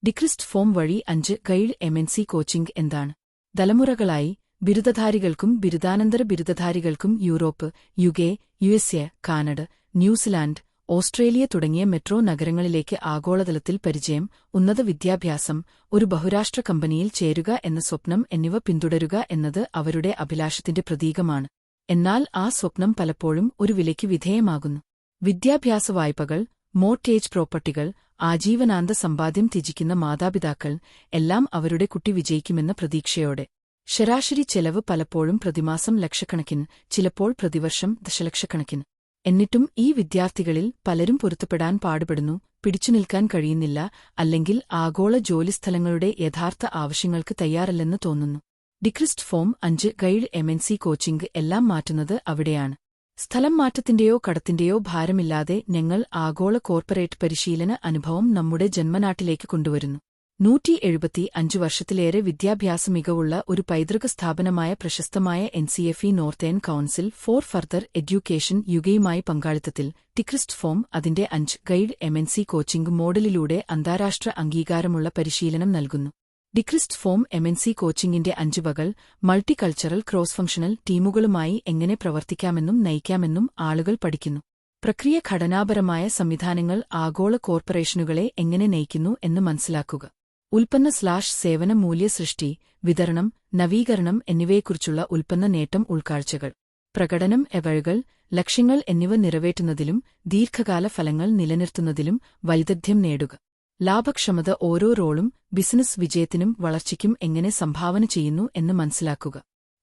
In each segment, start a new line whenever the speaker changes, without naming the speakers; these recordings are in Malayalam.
ഡിക്രിസ്റ്റ് ഫോം വഴി 5 ഗൈഡ് എംഎൻസി കോച്ചിംഗ് എന്താണ്? തലമുറകളായി ബിരുദധാരികൾക്കും ബിരുദാനന്തര ബിരുദധാരികൾക്കും Europe, UK, USA, Canada, New Zealand, Australia തുടങ്ങിയ മെട്രോ നഗരങ്ങളിലേക്ക് ആഗോളതലത്തിൽ പരിചയം, ഉന്നത വിദ്യാഭ്യാസം, ഒരു ബഹുരാഷ്ട്ര കമ്പനിയിൽ ചേരുക എന്ന സ്വപ്നം എന്നിവ പിന്തുടരുക എന്നത് അവരുടെ അഭിലാഷത്തിന്റെ പ്രതീകമാണ്. എന്നാൽ ആ സ്വപ്നം പലപ്പോഴും ഒരു വിലയ്ക്ക് വിധേയമാകുന്നു. വിദ്യാഭ്യാസ വായ്പകൾ, മോർട്ട്ഗേജ് പ്രോപ്പർട്ടികൾ, ആജീവനാന്ത സമ്പാദ്യം ത്യജിക്കുന്ന മാതാപിതാക്കൾ, എല്ലാം അവരുടെ കുട്ടി വിജയിക്കുമെന്ന പ്രതീക്ഷയോടെ. ശരാശരി ചെലവ് പലപ്പോഴും പ്രതിമാസം ലക്ഷക്കണക്കിന്, ചിലപ്പോൾ പ്രതിവർഷം ദശലക്ഷക്കണക്കിന്. എന്നിട്ടും ഈ വിദ്യാർത്ഥികളിൽ പലരും പൊരുത്തപ്പെടാൻ പാടുപെടുന്നു, പിടിച്ചുനിൽക്കാൻ കഴിയുന്നില്ല, അല്ലെങ്കിൽ ആഗോള ജോലിസ്ഥലങ്ങളുടെ യഥാർത്ഥ ആവശ്യങ്ങൾക്ക് തയ്യാറല്ലെന്ന് തോന്നുന്നു. ഡിക്രിസ്റ്റ് ഫോം 5 ഗൈഡ് എംഎൻസി കോച്ചിംഗ് എല്ലാം മാറ്റുന്നത് അവിടെയാണ്. സ്ഥലം മാറ്റത്തിന്റെയോ കടത്തിന്റെയോ ഭാരമില്ലാതെ ഞങ്ങൾ ആഗോള കോർപ്പറേറ്റ് പരിശീലന അനുഭവം നമ്മുടെ ജന്മനാട്ടിലേക്ക് കൊണ്ടുവരുന്നു. 175 വർഷത്തിലേറെ വിദ്യാഭ്യാസ മികവുള്ള ഒരു പൈതൃക സ്ഥാപനമായ പ്രശസ്തമായ NCFE Northern Council for Further Education യുകെയുമായി പങ്കാളിത്തത്തിൽ ഡിക്രിസ്റ്റ് ഫോം അതിന്റെ 5 ഗൈഡ് എംഎൻസി കോച്ചിംഗ് മോഡലിലൂടെ അന്താരാഷ്ട്ര അംഗീകാരമുള്ള പരിശീലനം നൽകുന്നു. ഡിക്രിസ്റ്റ് ഫോം എംഎൻസി കോച്ചിംഗിന്റെ 5 വകൾ മൾട്ടി കൾച്ചറൽ ക്രോസ് ഫംഗ്ഷണൽ ടീമുകളുമായി എങ്ങനെ പ്രവർത്തിക്കാമെന്നും നയിക്കാമെന്നും ആളുകൾ പഠിക്കുന്നു. പ്രക്രിയ ഘടനാപരമായ സംവിധാനങ്ങൾ ആഗോള കോർപ്പറേഷനുകളെ എങ്ങനെ നയിക്കുന്നു എന്ന് മനസ്സിലാക്കുക. ഉൽപ്പന്ന/സേവന മൂല്യ സൃഷ്ടി, വിതരണം, നവീകരണം എന്നിവയെക്കുറിച്ചുള്ള ഉൽപ്പന്ന നേട്ടം ഉൾക്കാഴ്ചകൾ. പ്രകടനം എവഴുകൾ, ലക്ഷ്യങ്ങൾ എന്നിവ നിറവേറ്റുന്നതിലും ദീർഘകാല ഫലങ്ങൾ നിലനിർത്തുന്നതിലും വൈദഗ്ധ്യം നേടുക. ലാഭക്ഷമത ഓരോ റോളും ബിസിനസ് വിജയത്തിനും വളർച്ചയ്ക്കും എങ്ങനെ സംഭാവന ചെയ്യുന്നു എന്ന് മനസ്സിലാക്കുക.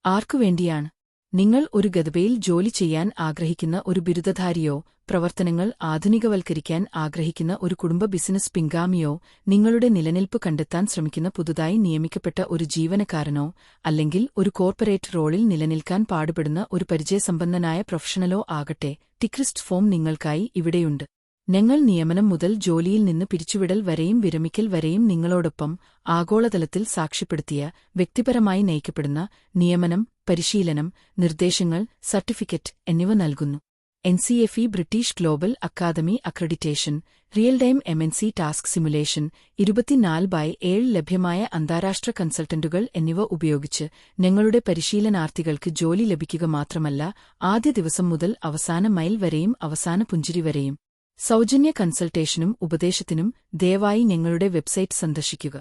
ആർക്കുവേണ്ടിയാണ്? നിങ്ങൾ ഒരു ഗതബയിൽ ജോലി ചെയ്യാൻ ആഗ്രഹിക്കുന്ന ഒരു ബിരുദധാരിയോ, പ്രവർത്തനങ്ങൾ ആധുനികവൽക്കരിക്കാൻ ആഗ്രഹിക്കുന്ന ഒരു കുടുംബ ബിസിനസ് പിൻഗാമിയോ, നിങ്ങളുടെ നിലനിൽപ്പ് കണ്ടെത്താൻ ശ്രമിക്കുന്ന പുതുതായി നിയമിക്കപ്പെട്ട ഒരു ജീവനക്കാരനോ, അല്ലെങ്കിൽ ഒരു കോർപ്പറേറ്റ് റോളിൽ നിലനിൽക്കാൻ പാടുപെടുന്ന ഒരു പരിചയസമ്പന്നനായ പ്രൊഫഷണലോ ആകട്ടെ, ഡിക്രിസ്റ്റ് ഫോം നിങ്ങൾക്കായി ഇവിടെയുണ്ട്. ഞങ്ങൾ നിയമനം മുതൽ ജോലിയിൽ നിന്ന് പിരിച്ചുവിടൽ വരെയും വിരമിക്കൽ വരെയും നിങ്ങളോടൊപ്പം ആഗോളതലത്തിൽ സാക്ഷ്യപ്പെടുത്തിയ, വ്യക്തിപരമായി നയിക്കപ്പെടുന്ന നിയമനം, പരിശീലനം, നിർദ്ദേശങ്ങൾ, സർട്ടിഫിക്കറ്റ് എന്നിവ നൽകുന്നു. NCFE British global academy accreditation, real time MNC task simulation, 24/7 ലഭ്യമായ അന്താരാഷ്ട്ര കൺസൾട്ടന്റുകൾ എന്നിവ ഉപയോഗിച്ച് ഞങ്ങളുടെ പരിശീലനാർത്ഥികൾക്ക് ജോലി ലഭിക്കുക മാത്രമല്ല, ആദ്യ ദിവസം മുതൽ അവസാന മൈൽ വരെയും അവസാന പുഞ്ചിരി വരെയും. സൗജന്യ കൺസൾട്ടേഷനും ഉപദേശത്തിനും ദയവായി ഞങ്ങളുടെ വെബ്സൈറ്റ് സന്ദർശിക്കുക.